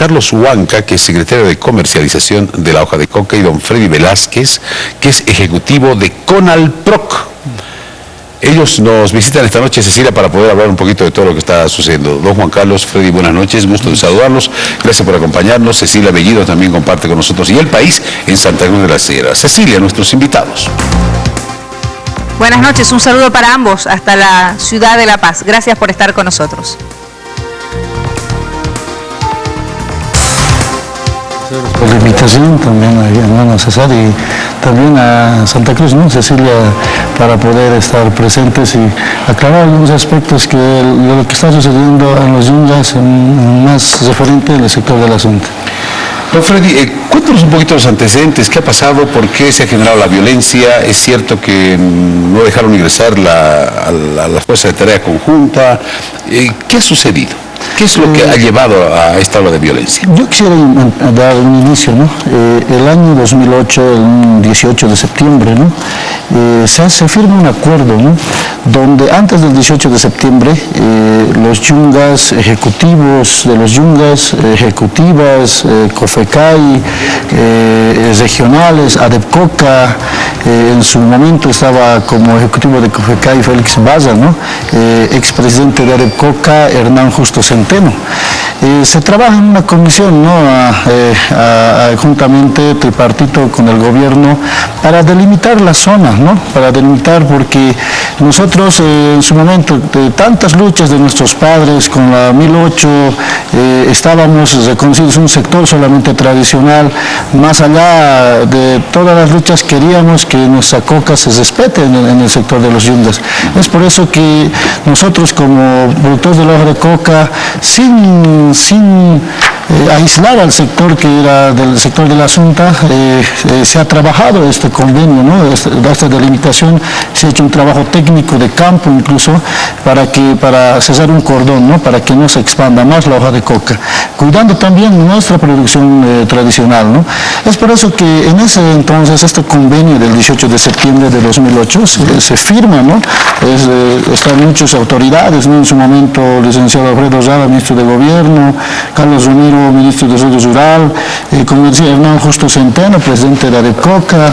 Carlos Huanca, que es secretario de Comercialización de la hoja de coca, y don Freddy Velázquez, que es ejecutivo de Conalproc. Ellos nos visitan esta noche, Cecilia, para poder hablar un poquito de todo lo que está sucediendo. Don Juan Carlos, Freddy, buenas noches, gusto de saludarlos, gracias por acompañarnos. Cecilia Bellido también comparte con nosotros y El País en Santa Cruz de la Sierra. Cecilia, nuestros invitados. Buenas noches, un saludo para ambos hasta la ciudad de La Paz. Gracias por estar con nosotros. Por la invitación también a hermano César y también a Santa Cruz, ¿no? Cecilia, para poder estar presentes y aclarar algunos aspectos de lo que está sucediendo en los yungas, más referente al sector del asunto. Don Freddy, cuéntanos un poquito los antecedentes, ¿qué ha pasado? ¿Por qué se ha generado la violencia? ¿Es cierto que no dejaron ingresar a la fuerza de tarea conjunta? ¿Qué ha sucedido? ¿Qué es lo que ha llevado a esta ola de violencia? Yo quisiera dar un inicio, ¿no? El año 2008, el 18 de septiembre, ¿no? Se firma un acuerdo, ¿no? Donde antes del 18 de septiembre los yungas, ejecutivos de los yungas, ejecutivas, COFECAI, regionales, ADEPCOCA, en su momento estaba como ejecutivo de COFECAI Félix Baza, ¿no? Expresidente de ADEPCOCA, Hernán Justo Centeno. Se trabaja en una comisión, ¿no? Juntamente tripartito con el gobierno para delimitar la zona, ¿no? Para delimitar, porque nosotros en su momento, de tantas luchas de nuestros padres con la 1008, estábamos reconocidos un sector solamente tradicional. Más allá de todas las luchas, queríamos que nuestra coca se respete en el sector de los yungas. Es por eso que nosotros, como productores de la hoja de coca, sin aislar al sector que era del sector de la Asunta, se ha trabajado este convenio, ¿no? Esta delimitación, se ha hecho un trabajo técnico de campo incluso para cesar un cordón, ¿no? Para que no se expanda más la hoja de coca, cuidando también nuestra producción tradicional, ¿no? Es por eso que en ese entonces este convenio del 18 de septiembre de 2008 se firma, ¿no? Están muchas autoridades, ¿no? En su momento, licenciado Alfredo Rada, ministro de Gobierno, Carlos Romero, ministro de Desarrollo Rural, como decía, Hernán Justo Centeno, presidente de ADEPCOCA,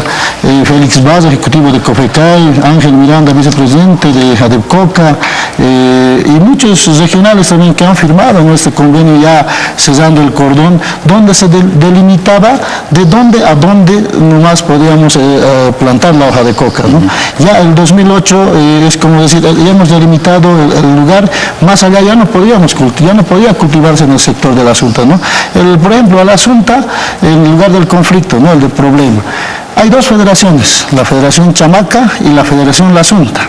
Félix Baza, ejecutivo de COFECAI, Ángel Miranda, vicepresidente de ADEPCOCA, y muchos regionales también que han firmado en este convenio ya cesando el cordón, donde se delimitaba de dónde a dónde nomás podíamos plantar la hoja de coca, ¿no? Ya el 2008 es como decir, ya hemos delimitado el lugar, más allá ya no podía cultivarse en el sector de la Asunta, ¿no? Por ejemplo, a la Asunta, en el lugar del conflicto, ¿no? El del problema. Hay dos federaciones, la Federación Chamaca y la Federación La Asunta.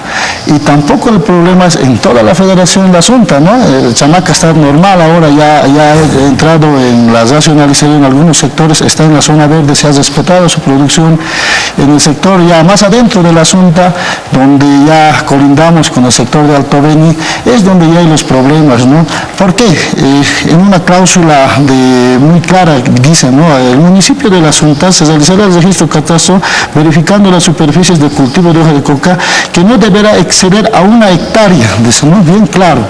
Y tampoco el problema es en toda la Federación La Asunta, ¿no? El Chamaca está normal ahora, ya ha entrado en la racionalización en algunos sectores, está en la zona verde, se ha respetado su producción. En el sector ya más adentro de La Asunta, donde ya colindamos con el sector de Alto Beni, es donde ya hay los problemas, ¿no? ¿Por qué? En una cláusula muy clara dice, ¿no? El municipio de La Asunta se realizará el registro catastral verificando las superficies de cultivo de hoja de coca que no deberá exceder a 1 hectárea, dice, ¿no? Bien claro.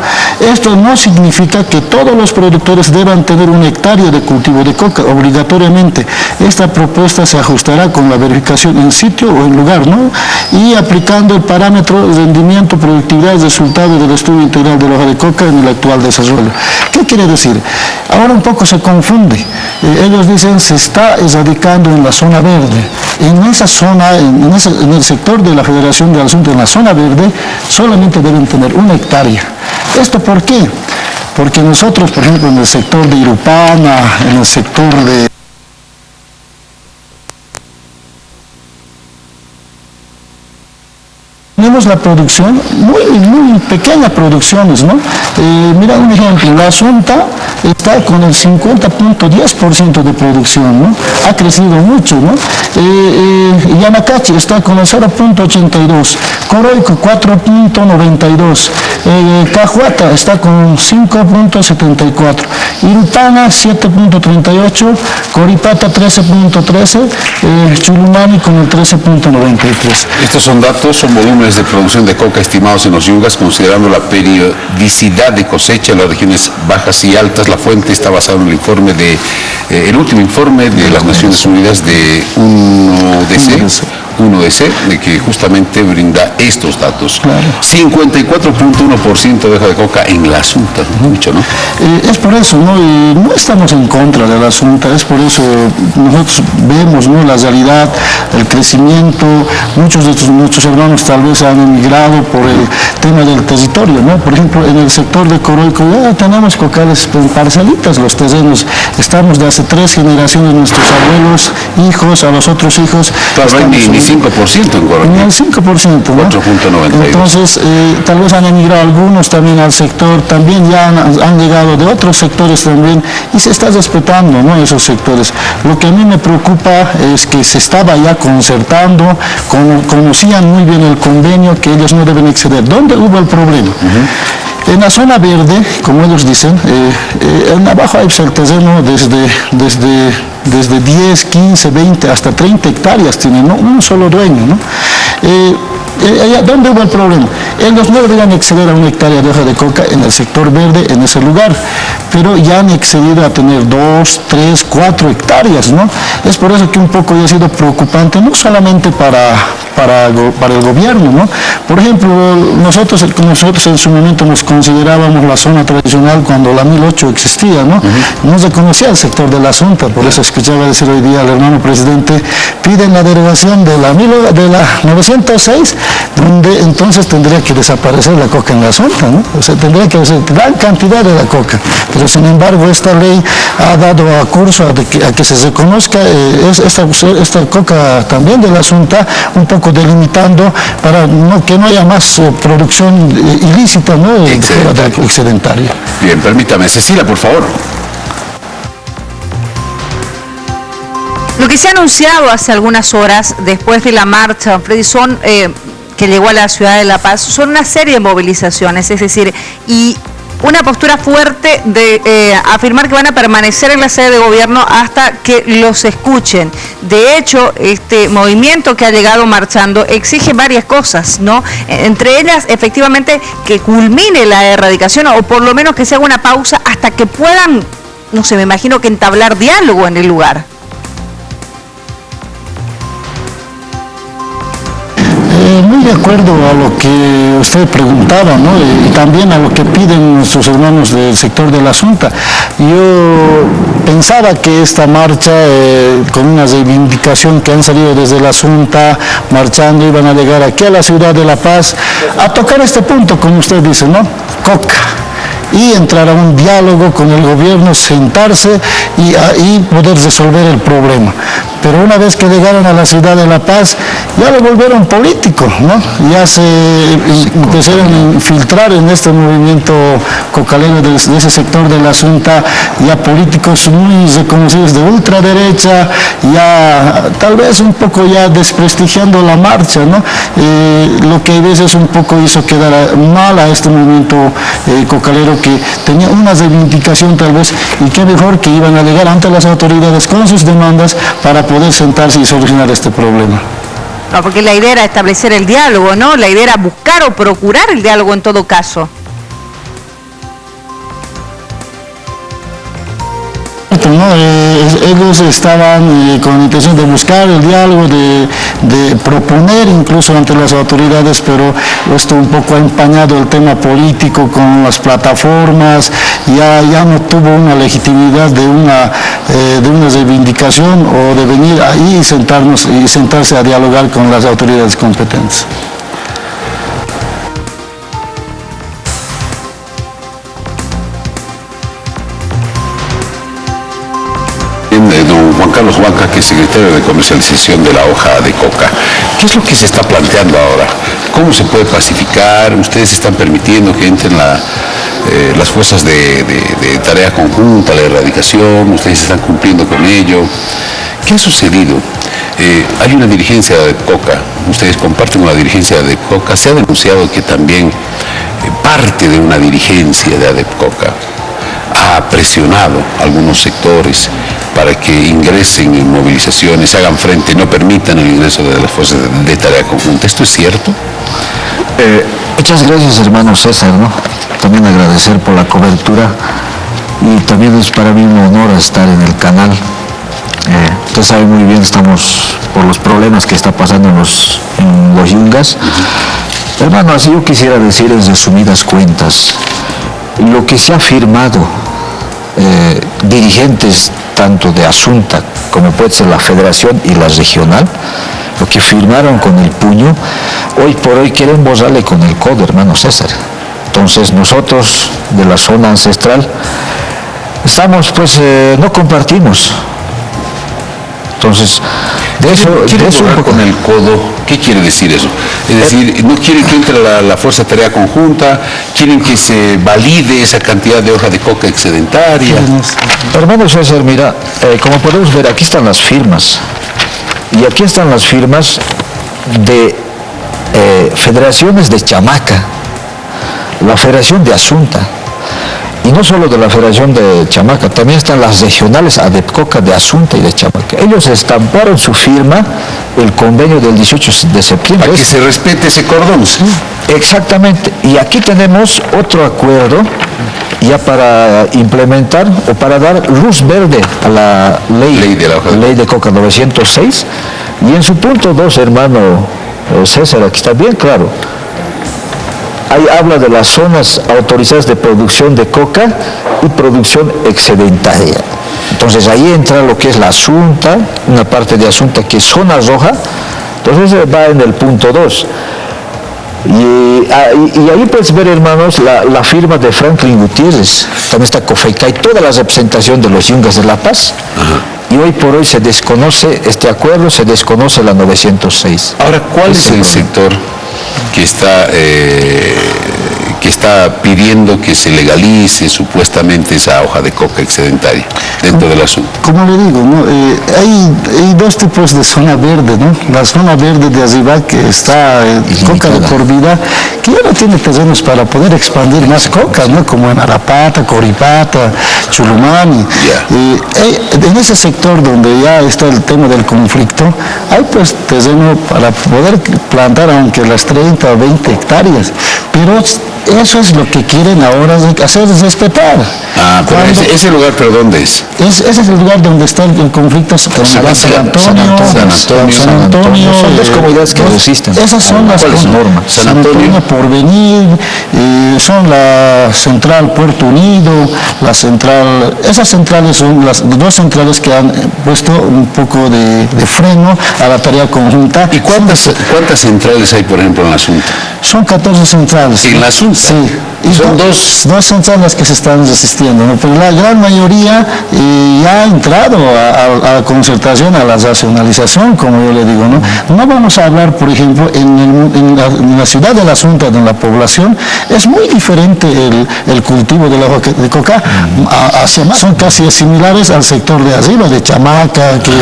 Esto no significa que todos los productores deban tener 1 hectárea de cultivo de coca obligatoriamente. Esta propuesta se ajustará con la verificación en sitio o en lugar, ¿no? Y aplicando el parámetro rendimiento, productividad y resultado del estudio integral de la hoja de coca en el actual desarrollo. ¿Qué quiere decir? Ahora un poco se confunde. Ellos dicen se está erradicando en la zona verde. En esa zona, en el sector de la Federación del Asunto, en la zona verde, solamente deben tener 1 hectárea. ¿Esto por qué? Porque nosotros, por ejemplo, en el sector de Irupana, en el sector de tenemos la producción, muy pequeñas producciones, ¿no? Mira un ejemplo, la Asunta está con el 50.10% de producción, ¿no? Ha crecido mucho, ¿no? Yanacachi está con el 0.82, Coroico 4.92, Cajuata está con 5.74, Irutana 7.38, Coripata 13.13, Chulumani con el 13.93. Estos son datos, son volúmenes de producción de coca estimados en los yungas, considerando la periodicidad de cosecha en las regiones bajas y altas. La fuente está basada en el informe el último informe de las Naciones Unidas de UNODC, de que justamente brinda estos datos. Claro. 54.1% de hoja de coca en la Asunta, mucho, ¿no? Es por eso, ¿no? Y no estamos en contra de la Asunta, es por eso nosotros vemos, ¿no?, la realidad, el crecimiento. Muchos de nuestros hermanos tal vez han emigrado por el tema del territorio, ¿no? Por ejemplo, en el sector de Coroico ya tenemos cocales en parcelitas, los terrenos. Estamos de hace 3 generaciones, nuestros abuelos, hijos, a los otros hijos. Claro, no hay ni 5% en Coroico. Ni el 5%, ¿no? 4.92. Entonces, tal vez han emigrado algunos también al sector, también ya han llegado de otros sectores también, y se está respetando, ¿no?, esos sectores. Lo que a mí me preocupa es que se estaba ya concertando, conocían muy bien el convenio, que ellos no deben exceder. ¿Dónde hubo el problema? En la zona verde, como ellos dicen, en abajo hay el terreno desde 10, 15, 20, hasta 30 hectáreas tiene, ¿no?, un solo dueño, ¿no? ¿Dónde hubo el problema? Ellos no deberían exceder a 1 hectárea de hoja de coca en el sector verde, en ese lugar, pero ya han excedido a tener 2, 3, 4 hectáreas, ¿no? Es por eso que un poco ya ha sido preocupante, no solamente para el gobierno, ¿no? Por ejemplo, nosotros en su momento nos considerábamos la zona tradicional cuando la 1008 existía, ¿no? No se conocía el sector de la Asunta, por eso escuchaba decir hoy día al hermano presidente, piden la derogación de la 906, donde entonces tendría que desaparecer la coca en la Asunta, ¿no? O sea, tendría que ser gran cantidad de la coca, pero sin embargo esta ley ha dado curso a que se reconozca esta coca también de la Asunta, un poco delimitando para que no haya más producción ilícita, ¿no?, excedentaria. Bien, permítame, Cecilia, por favor. Lo que se ha anunciado hace algunas horas después de la marcha, Freddy, que llegó a la ciudad de La Paz, son una serie de movilizaciones, es decir, y una postura fuerte de afirmar que van a permanecer en la sede de gobierno hasta que los escuchen. De hecho, este movimiento que ha llegado marchando exige varias cosas, ¿no? Entre ellas, efectivamente, que culmine la erradicación o por lo menos que se haga una pausa hasta que puedan, no sé, me imagino que entablar diálogo en el lugar. Muy de acuerdo a lo que usted preguntaba, ¿no?, y también a lo que piden nuestros hermanos del sector de la Asunta. Yo pensaba que esta marcha, con una reivindicación que han salido desde la Asunta, marchando, iban a llegar aquí a la ciudad de La Paz, a tocar este punto, como usted dice, ¿no?, coca, y entrar a un diálogo con el gobierno, sentarse y poder resolver el problema. Pero una vez que llegaron a la ciudad de La Paz, ya lo volvieron político, ¿no? Ya se empezaron a infiltrar en este movimiento cocalero de ese sector de la Asunta, ya políticos muy reconocidos de ultraderecha, ya tal vez un poco ya desprestigiando la marcha, ¿no? Lo que a veces un poco hizo quedar mal a este movimiento cocalero, que tenía una reivindicación tal vez, y qué mejor que iban a llegar ante las autoridades con sus demandas para poder sentarse y solucionar este problema. No, porque la idea era establecer el diálogo, ¿no? La idea era buscar o procurar el diálogo en todo caso. ¿No? Ellos estaban con la intención de buscar el diálogo, de proponer incluso ante las autoridades, pero esto un poco ha empañado el tema político con las plataformas, ya no tuvo una legitimidad de una reivindicación o de venir ahí y sentarse a dialogar con las autoridades competentes. Don Juan Carlos Huanca, que es secretario de Comercialización de la hoja de coca. ¿Qué es lo que se está planteando ahora? ¿Cómo se puede pacificar? ¿Ustedes están permitiendo que entren las fuerzas de tarea conjunta, la erradicación? ¿Ustedes están cumpliendo con ello? ¿Qué ha sucedido? Hay una dirigencia de coca, ustedes comparten con la dirigencia de coca, se ha denunciado que también parte de una dirigencia de ADEPCOCA ha presionado a algunos sectores para que ingresen en movilizaciones, hagan frente, no permitan el ingreso de las fuerzas de tarea conjunta. ¿Esto es cierto? Muchas gracias, hermano César, ¿no? También agradecer por la cobertura y también es para mí un honor estar en el canal. Usted sabe muy bien, estamos por los problemas que está pasando en los yungas. Hermano, así yo quisiera decir en resumidas cuentas, lo que se ha firmado dirigentes tanto de Asunta como puede ser la federación y la regional, lo que firmaron con el puño, hoy por hoy quieren borrarle con el codo, hermano César. Entonces nosotros de la zona ancestral estamos no compartimos. Entonces, de eso borrar con el codo, ¿qué quiere decir eso? Es decir, no quieren que entre la fuerza de tarea conjunta, quieren que se valide esa cantidad de hoja de coca excedentaria. Hermano César, mira, como podemos ver, aquí están las firmas. Y aquí están las firmas de federaciones de Chamaca, la Federación de Asunta, y no solo de la Federación de Chamaca, también están las regionales ADEPCOCA de Asunta y de Chamaca. Ellos estamparon su firma el convenio del 18 de septiembre. Para que se respete ese cordón. ¿Sí? Exactamente. Y aquí tenemos otro acuerdo ya para implementar o para dar luz verde a la ley de coca 906. Y en su punto 2, hermano César, aquí está bien claro. Ahí habla de las zonas autorizadas de producción de coca y producción excedentaria. Entonces ahí entra lo que es la Asunta, una parte de Asunta que es zona roja, entonces va en el punto 2. Y ahí puedes ver, hermanos, la firma de Franklin Gutiérrez, también está COFECA y toda la representación de los yungas de La Paz. Ajá. Y hoy por hoy se desconoce este acuerdo, se desconoce la 906. Ahora, ¿cuál es el sector que está pidiendo que se legalice supuestamente esa hoja de coca excedentaria dentro del asunto? Como le digo, ¿no? Hay dos tipos de zona verde, ¿no? La zona verde de arriba, que está coca de por vida, que ya no tiene terrenos para poder expandir más coca, ¿no? Como en Arapata, Coripata, Chulumani. En ese sector donde ya está el tema del conflicto, hay pues terreno para poder plantar aunque las 30 o 20 hectáreas, pero eso es lo que quieren ahora hacer respetar. Pero ese lugar, ¿pero dónde es? Ese es el lugar donde está el conflicto con San Antonio. Son dos comunidades que resisten. Esas son las normas. San Antonio, Porvenir, son la central Puerto Unido, la central. Esas centrales son las dos centrales que han puesto un poco de freno a la tarea conjunta. ¿Y cuántas centrales hay, por ejemplo, en la Asunta? Son 14 centrales. ¿En la Asunta? Sí. Y son dos centrales que se están resistiendo, ¿no? Pero la gran mayoría ya ha entrado a la concertación, a la racionalización, como yo le digo, ¿no? No vamos a hablar, por ejemplo, en la ciudad de La Asunta, en la población, es muy diferente el cultivo de la hoja de coca, son casi similares al sector de arriba, de Chamaca, que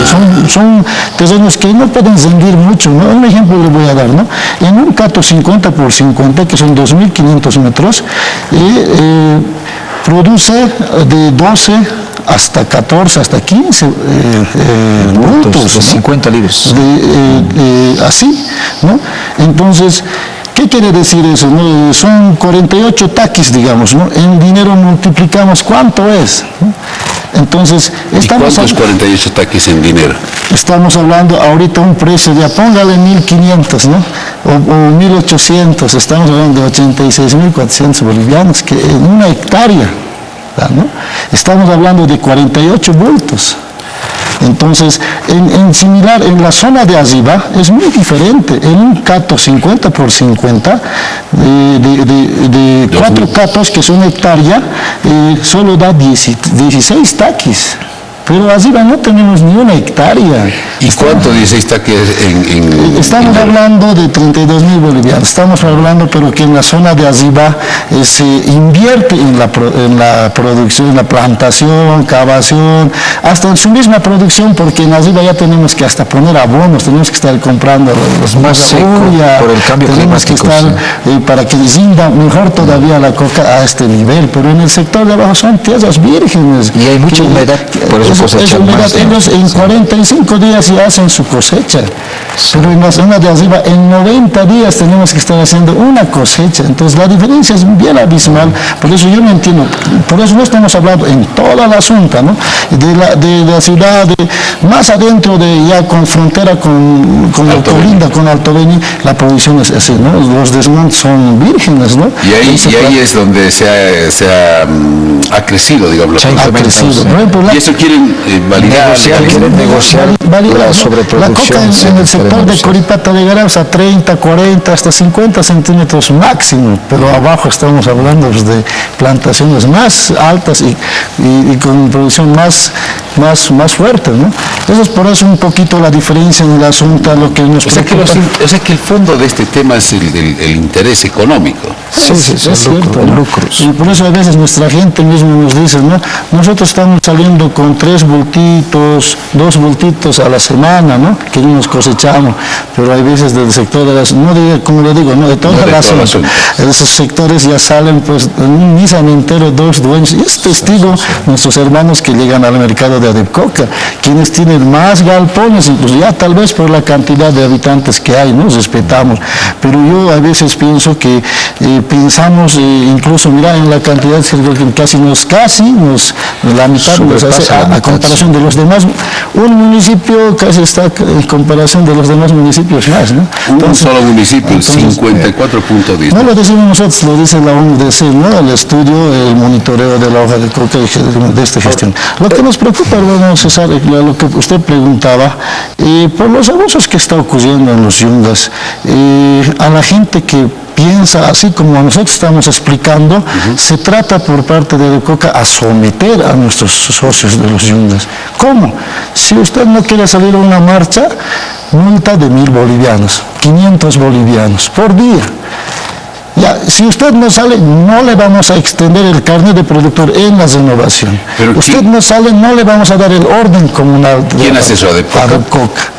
son terrenos que no pueden rendir mucho, ¿no? Un ejemplo le voy a dar, ¿no? En un cato 50 por 50, que son 2.500 metros, produce de 12 hasta 14, hasta 15 bultos, de 50 libras. Así, ¿no? Entonces, ¿qué quiere decir eso? ¿No? Son 48 taquis, digamos, ¿no? En dinero multiplicamos, ¿cuánto es? ¿No? Entonces, ¿cuántos 48 taquis en dinero? Estamos hablando ahorita un precio de, póngale 1.500, ¿no? O 1.800, estamos hablando de 86.400 bolivianos, que en una hectárea, ¿no? Estamos hablando de 48 bultos. Entonces, en la zona de arriba es muy diferente. En un cato 50 por 50, de 4 catos, que son hectárea, solo da 16 taquis. pero arriba no tenemos ni una hectárea. ¿Y cuánto dice está que estamos hablando de 32.000 bolivianos, estamos hablando, pero que en la zona de arriba se invierte en la producción, en la plantación, cavación, hasta en su misma producción, porque en arriba ya tenemos que hasta poner abonos, tenemos que estar comprando los más seco por el cambio tenemos climático, que estar para que rinda mejor todavía la coca a este nivel, pero en el sector de abajo son tierras vírgenes. Y hay mucha humedad, por eso cosechan más. Ellos en 45 días ya hacen su cosecha, pero en la zona de arriba en 90 días tenemos que estar haciendo una cosecha, entonces la diferencia es bien abismal, por eso yo no entiendo, por eso no estamos hablando en toda la Asunta, ¿no? de la ciudad, más adentro de ya con frontera con Colinda, con Alto Beni, la producción es así, ¿no? Los desmontes son vírgenes, ¿no? Y ahí es donde ha crecido, digamos, ha crecido. Y eso quieren validar, quieren negociar la sobreproducción. La coca en el sector de Coripata llegará a 30, 40, hasta 50 centímetros máximo, pero abajo estamos hablando de plantaciones más altas y con producción más fuerte, ¿no? Eso es por eso un poquito la diferencia en el asunto, lo que nos preocupa. O sea que el fondo de este tema es el interés económico. Sí, es cierto, ¿no? Lucros. Y por eso a veces nuestra gente misma nos dice, ¿no? Nosotros estamos saliendo con 3 bultitos, 2 bultitos a la semana, ¿no? Que nos cosechamos, pero hay veces del sector de las, no digo, como le digo, no de todas las zonas, esos sectores ya salen pues en un Nissan entero, 2 dueños, y es testigo nuestros hermanos que llegan al mercado de Adepcoca, quienes tienen más galpones, incluso ya tal vez por la cantidad de habitantes que hay, ¿no? Respetamos, pero yo a veces pienso que pensamos, incluso mira en la cantidad, casi la mitad nos hace a comparación de los demás, un municipio casi está en comparación de los demás municipios más, ¿no? Entonces, un solo municipio, 54.10. No lo decimos nosotros, lo dice la UNDC, ¿no? El estudio, el monitoreo de la hoja de coca de esta gestión. Lo que nos preocupa, hermano César, lo que usted preguntaba, por los abusos que está ocurriendo en los yungas, a la gente que piensa, así como nosotros estamos explicando, se trata por parte de Coca a someter a nuestros socios de los yungas. ¿Cómo? Si usted no quiere salir a una marcha, multa de 1.000 bolivianos, 500 bolivianos por día. Ya, si usted no sale, no le vamos a extender el carnet de productor en la renovación. Usted no sale, no le vamos a dar el orden comunal. ¿Quién hace eso? Adepcoca.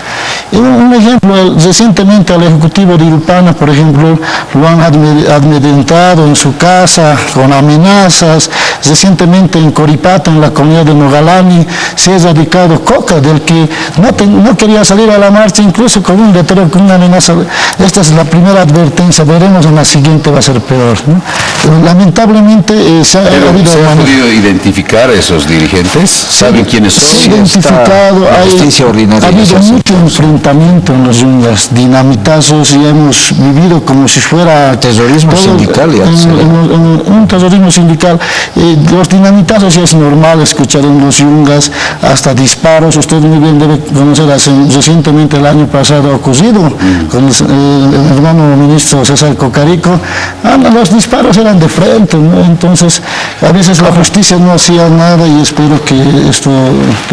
Un ejemplo, recientemente al ejecutivo de Ilpana, por ejemplo, lo han amedrentado en su casa con amenazas. Recientemente en Coripata, en la comunidad de Nogalani, se ha radicado coca, del que no quería salir a la marcha, incluso con un letrero, con una amenaza. Esta es la primera advertencia, veremos en la siguiente va a ser peor, ¿no? Lamentablemente ¿se ha podido identificar a esos dirigentes? ¿Saben quiénes son? Se ha identificado, ha habido mucho enfrentamiento en los yungas, dinamitazos, y hemos vivido como si fuera terrorismo sindical. Un terrorismo sindical. Los dinamitazos ya es normal escuchar en los yungas, hasta disparos. Usted muy bien debe conocer, recientemente el año pasado ha ocurrido con el hermano ministro César Cocarico. Los disparos eran de frente, ¿no? Entonces a veces la justicia no hacía nada, y espero que esto...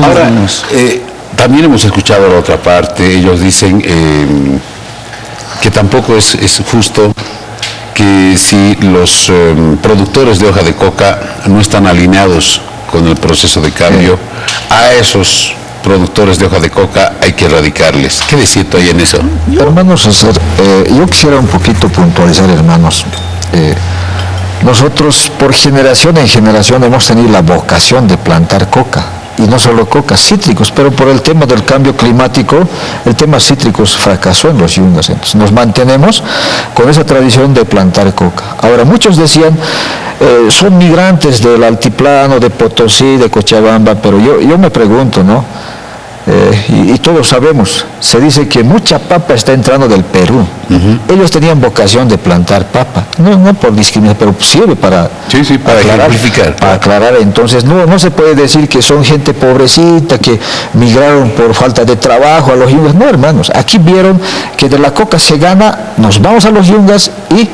Ahora, también hemos escuchado la otra parte. Ellos dicen que tampoco es justo que si los productores de hoja de coca no están alineados con el proceso de cambio, a esos productores de hoja de coca hay que erradicarles. ¿Qué de cierto hay en eso? Hermanos César, yo quisiera un poquito puntualizar, hermanos. Nosotros por generación en generación hemos tenido la vocación de plantar coca, y no solo coca, cítricos, pero por el tema del cambio climático, el tema cítricos fracasó en los yungas. Entonces nos mantenemos con esa tradición de plantar coca. Ahora, muchos decían, son migrantes del altiplano, de Potosí, de Cochabamba, pero yo me pregunto, ¿no? Y todos sabemos, se dice que mucha papa está entrando del Perú. Ellos tenían vocación de plantar papa, no por discriminación, pero sirve para ejemplificar. Para aclarar. Entonces no se puede decir que son gente pobrecita, que migraron por falta de trabajo a los yungas. No, hermanos, aquí vieron que de la coca se gana, nos vamos a los yungas y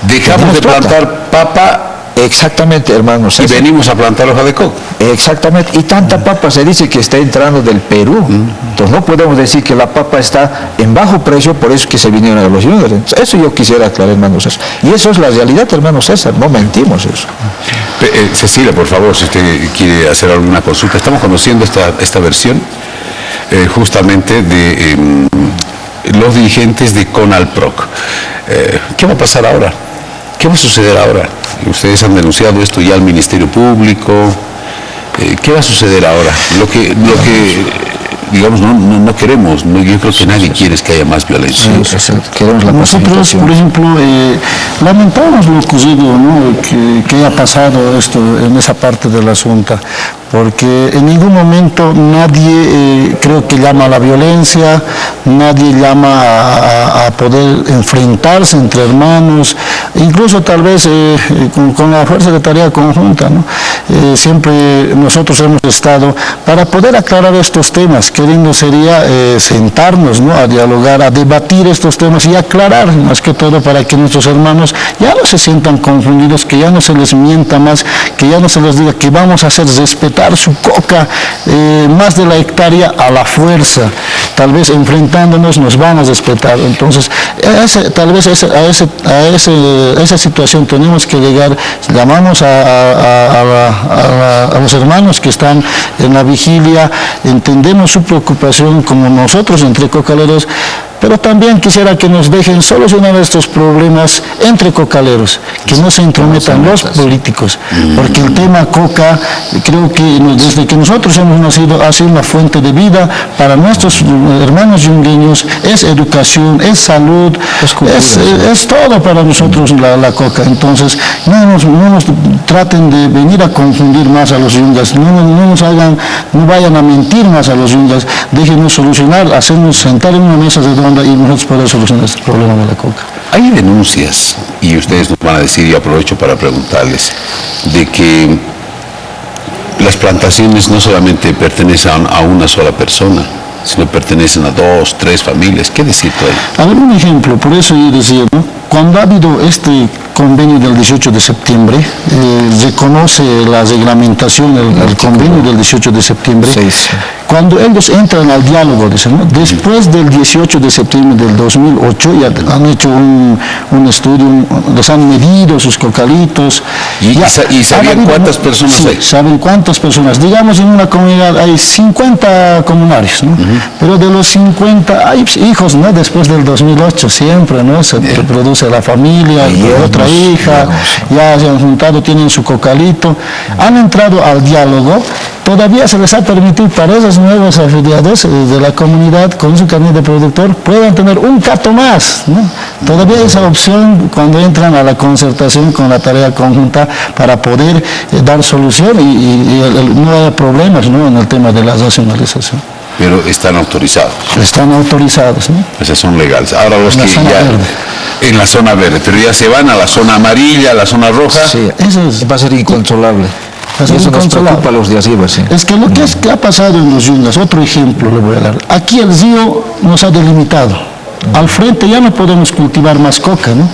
dejamos de plantar papa Exactamente, hermano César. Y venimos a plantar hoja de coca. Exactamente, y tanta papa se dice que está entrando del Perú. Entonces no podemos decir que la papa está en bajo precio, por eso que se vinieron a los yungas. Eso yo quisiera aclarar, hermano César. Y eso es la realidad, hermano César, no mentimos eso. Cecilia, por favor, si usted quiere hacer alguna consulta. Estamos conociendo esta versión justamente de los dirigentes de CONALPROC. ¿Qué va a pasar ahora? ¿Qué va a suceder ahora? Ustedes han denunciado esto ya al Ministerio Público. ¿Qué va a suceder ahora? Lo que digamos, no queremos, yo creo que nadie quiere que haya más violencia. Queremos la Nosotros, por ejemplo, lamentamos lo ocurrido, ¿no? que haya pasado esto en esa parte del asunto, porque en ningún momento nadie creo que llama a la violencia, nadie llama a poder enfrentarse entre hermanos, incluso tal vez con la fuerza de tarea conjunta, ¿no? Siempre nosotros hemos estado para poder aclarar estos temas. Qué lindo sería sentarnos, ¿no? A dialogar, a debatir estos temas y aclarar, más que todo para que nuestros hermanos ya no se sientan confundidos, que ya no se les mienta más, que ya no se les diga que vamos a hacer respetar su coca más de la hectárea a la fuerza. Tal vez enfrentándonos nos van a respetar. Entonces, tal vez a esa situación tenemos que llegar. Llamamos a los hermanos que están en la vigilia, entendemos su preocupación como nosotros entre cocaleros, pero también quisiera que nos dejen solucionar estos problemas entre cocaleros, que no se intrometan los políticos, porque el tema coca, creo que desde que nosotros hemos nacido ha sido una fuente de vida para nuestros hermanos yungueños, es educación, es salud, es todo para nosotros la coca. Entonces no nos traten de venir a confundir más a los yungas, no vayan a mentir más a los yungas, déjenos solucionar, hacernos sentar en una mesa redonda y nosotros podemos solucionar este problema de la coca. Hay denuncias, y ustedes nos van a decir, y aprovecho para preguntarles, de que las plantaciones no solamente pertenecen a una sola persona, sino pertenecen a 2, 3 familias. ¿Qué decir tú ahí? A ver, un ejemplo, por eso yo decía, ¿no? Cuando ha habido este convenio del 18 de septiembre, reconoce la reglamentación, el convenio del 18 de septiembre, cuando ellos entran al diálogo, dicen, ¿no? Después del 18 de septiembre del 2008, ya han hecho un estudio, les han medido sus cocalitos. ¿Y saben cuántas personas hay? Saben cuántas personas. Digamos, en una comunidad hay 50 comunarios, ¿no? Pero de los 50 hay hijos, ¿no? Después del 2008 siempre, ¿no? Se reproduce la familia, otra hija, ya se han juntado, tienen su cocalito, han entrado al diálogo. Todavía se les ha permitido para esos nuevos afiliados de la comunidad con su carnet de productor puedan tener un cato más, ¿no? Todavía esa opción cuando entran a la concertación con la tarea conjunta para poder dar solución y no haya problemas, ¿no? En el tema de la racionalización. Pero están autorizados. Están autorizados, ¿no? Esas son legales. Ahora los que ya en la zona verde, pero ya se van a la zona amarilla, a la zona roja. Sí, eso va a ser incontrolable. Eso nos preocupa a los de arriba, sí. Es que lo que ha pasado en los yungas, otro ejemplo le voy a dar. Aquí el río nos ha delimitado. Al frente ya no podemos cultivar más coca, ¿no?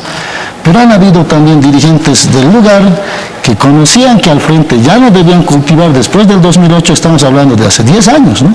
Pero han habido también dirigentes del lugar que conocían que al frente ya no debían cultivar. Después del 2008 estamos hablando de hace 10 años, ¿no?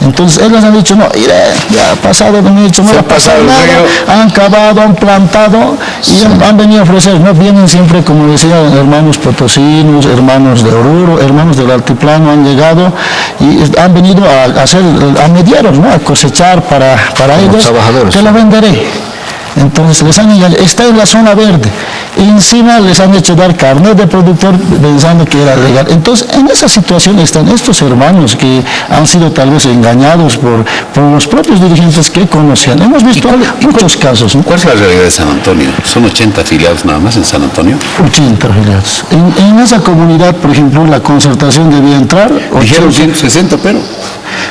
Entonces ellos han dicho, no, ya ha pasado, no ha pasado nada, han cavado, han plantado y han venido a ofrecer, ¿no? Vienen siempre, como decía, hermanos potosinos, hermanos de Oruro, hermanos del altiplano, han llegado y han venido a mediaros, ¿no? A cosechar para ellos, trabajadores. Te lo venderé. Entonces les han engañado, está en la zona verde, y encima les han hecho dar carnet de productor pensando que era legal. Entonces en esa situación están estos hermanos que han sido tal vez engañados por los propios dirigentes que conocían. Hemos visto muchos casos, ¿no? ¿Cuál es la realidad de San Antonio? ¿Son 80 afiliados nada más en San Antonio? 80 afiliados. En esa comunidad, por ejemplo, la concertación debía entrar. Dijeron 160, pero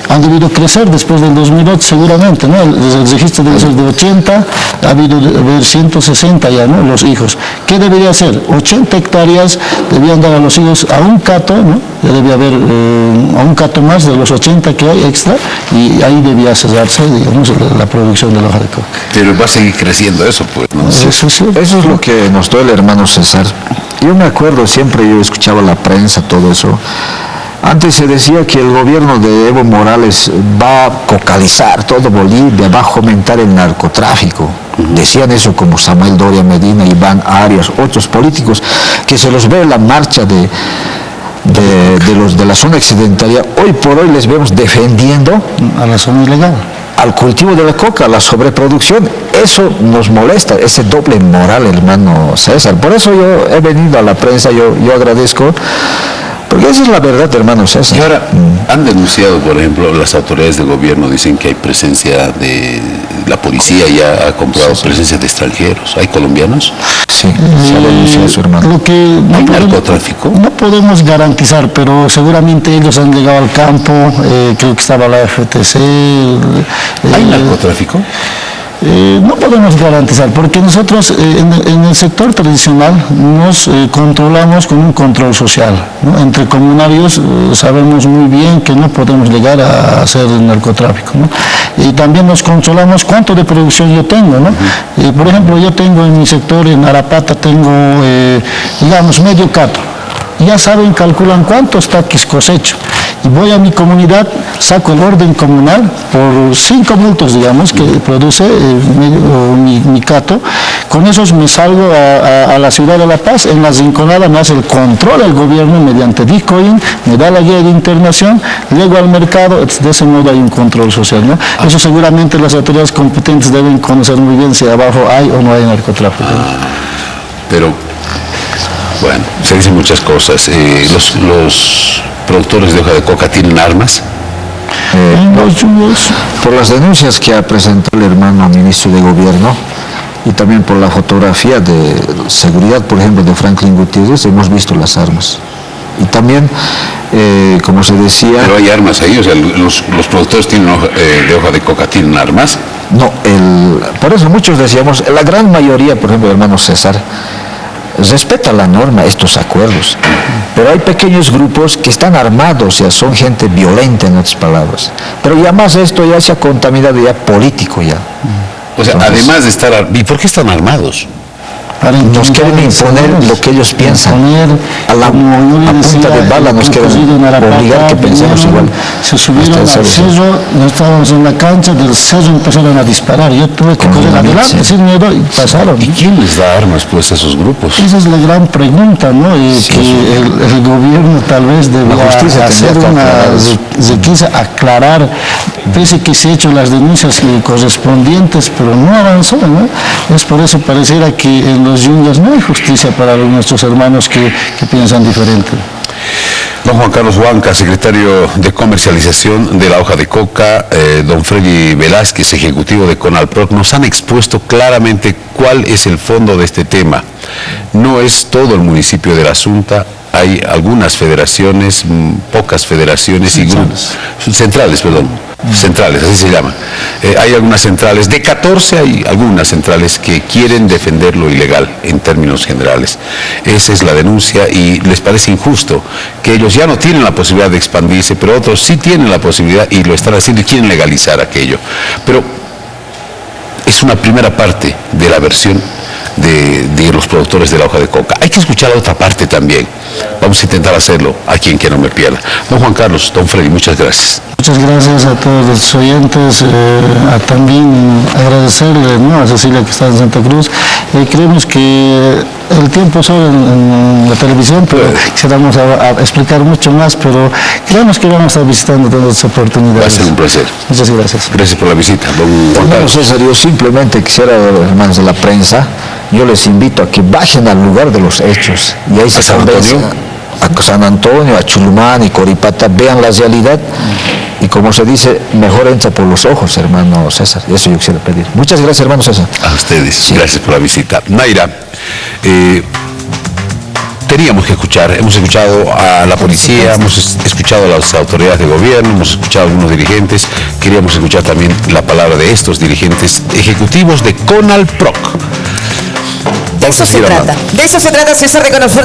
han debido crecer después del 2008 seguramente, ¿no? El registro debe ser de 80, ha habido de haber 160 ya, ¿no? Los hijos. ¿Qué debería hacer? 80 hectáreas debían dar a los hijos a un cato, ¿no? Ya debía haber a un cato más de los 80 que hay extra, y ahí debía cesarse, digamos, la producción de la hoja de coca. Pero va a seguir creciendo eso, pues, ¿no? Eso sí. Eso es lo que nos duele, hermano César. Yo me acuerdo, siempre yo escuchaba la prensa, todo eso. Antes se decía que el gobierno de Evo Morales va a focalizar todo Bolivia, va a fomentar el narcotráfico. Decían eso como Samuel Doria Medina, Iván Arias, otros políticos, que se los ve en la marcha de los de la zona excedentaria. Hoy por hoy les vemos defendiendo a la zona ilegal, al cultivo de la coca, a la sobreproducción. Eso nos molesta, ese doble moral, hermano César. Por eso yo he venido a la prensa, yo agradezco, porque esa es la verdad, hermano César. Y ahora, han denunciado, por ejemplo, las autoridades del gobierno, dicen que hay presencia de la policía, ya ha comprobado presencia de extranjeros. ¿Hay colombianos? Sí, se ha denunciado eso, hermano. Lo que ¿Hay narcotráfico? No podemos garantizar, pero seguramente ellos han llegado al campo, creo que estaba la FTC. ¿Hay narcotráfico? No podemos garantizar, porque nosotros en el sector tradicional nos controlamos con un control social, ¿no? Entre comunarios sabemos muy bien que no podemos llegar a hacer narcotráfico, ¿no? Y también nos controlamos cuánto de producción yo tengo, ¿no? Por ejemplo, yo tengo en mi sector, en Arapata, tengo, digamos, medio cato. Ya saben, calculan cuántos taquis cosecho. Y voy a mi comunidad, saco el orden comunal por 5 multos, digamos, que produce mi cato. Con esos me salgo a la ciudad de La Paz. En la Rinconada me hace el control el gobierno mediante Bitcoin, me da la guía de internación, llego al mercado. De ese modo hay un control social, ¿no? Eso seguramente las autoridades competentes deben conocer muy bien si abajo hay o no hay narcotráfico. Pero, bueno, se dicen muchas cosas. Los productores de hoja de coca tienen armas. Por las denuncias que ha presentado el hermano ministro de Gobierno y también por la fotografía de seguridad, por ejemplo, de Franklin Gutiérrez, hemos visto las armas. Y también, como se decía... Pero hay armas ahí, o sea, los productores de hoja de coca tienen armas. No, por eso muchos decíamos, la gran mayoría, por ejemplo, hermano César, respeta la norma, estos acuerdos, pero hay pequeños grupos que están armados, o sea, son gente violenta, en otras palabras, pero ya más esto ya se ha contaminado ya político ya. O sea, entonces, además de estar... ¿Y por qué están armados? Nos quieren imponer lo que ellos piensan. A punta de bala nos quieren obligar que pensemos igual. Se subieron al cerro, no estábamos en la cancha, del cerro empezaron a disparar. Yo tuve que correr adelante sin miedo y pasaron. ¿Y quién les da armas, pues, a esos grupos? Esa es la gran pregunta, ¿no? Que el gobierno tal vez debería hacer quise aclarar, pese que se han hecho las denuncias correspondientes, pero no avanzó, ¿no? Es por eso pareciera que en los yungas no hay justicia para nuestros hermanos que piensan diferente. Don Juan Carlos Huanca, secretario de Comercialización de la hoja de coca, don Freddy Velázquez, ejecutivo de CONALPROC, nos han expuesto claramente cuál es el fondo de este tema. No es todo el municipio de La Asunta, hay algunas federaciones, pocas federaciones y grupos centrales, centrales, así se llama. Hay algunas centrales, de 14 hay algunas centrales que quieren defender lo ilegal en términos generales. Esa es la denuncia y les parece injusto que ellos ya no tienen la posibilidad de expandirse, pero otros sí tienen la posibilidad y lo están haciendo y quieren legalizar aquello. Pero es una primera parte de la versión de los productores de la hoja de coca. Hay que escuchar la otra parte también. Vamos a intentar hacerlo aquí en Que No Me Pierda. Don Juan Carlos, don Freddy, muchas gracias. Muchas gracias a todos los oyentes, también agradecerle, ¿no?, a Cecilia que está en Santa Cruz. Creemos que el tiempo es ahora en la televisión, pero quisiéramos a explicar mucho más, pero creemos que vamos a estar visitando todas las oportunidades. Va a ser un placer. Muchas gracias. Gracias por la visita, don Juan Carlos. César, yo simplemente quisiera, hermanos de la prensa, yo les invito a que bajen al lugar de los hechos y ahí se convencen a San Antonio, a Chulumán y Coripata, vean la realidad y, como se dice, mejor entra por los ojos, hermano César. Eso yo quisiera pedir. Muchas gracias, hermano César. A ustedes, sí. Gracias por la visita. Naira, teníamos que escuchar, hemos escuchado a la policía, hemos escuchado a las autoridades de gobierno, hemos escuchado a algunos dirigentes, queríamos escuchar también la palabra de estos dirigentes ejecutivos de CONALPROC. De eso se trata, César, reconocer todo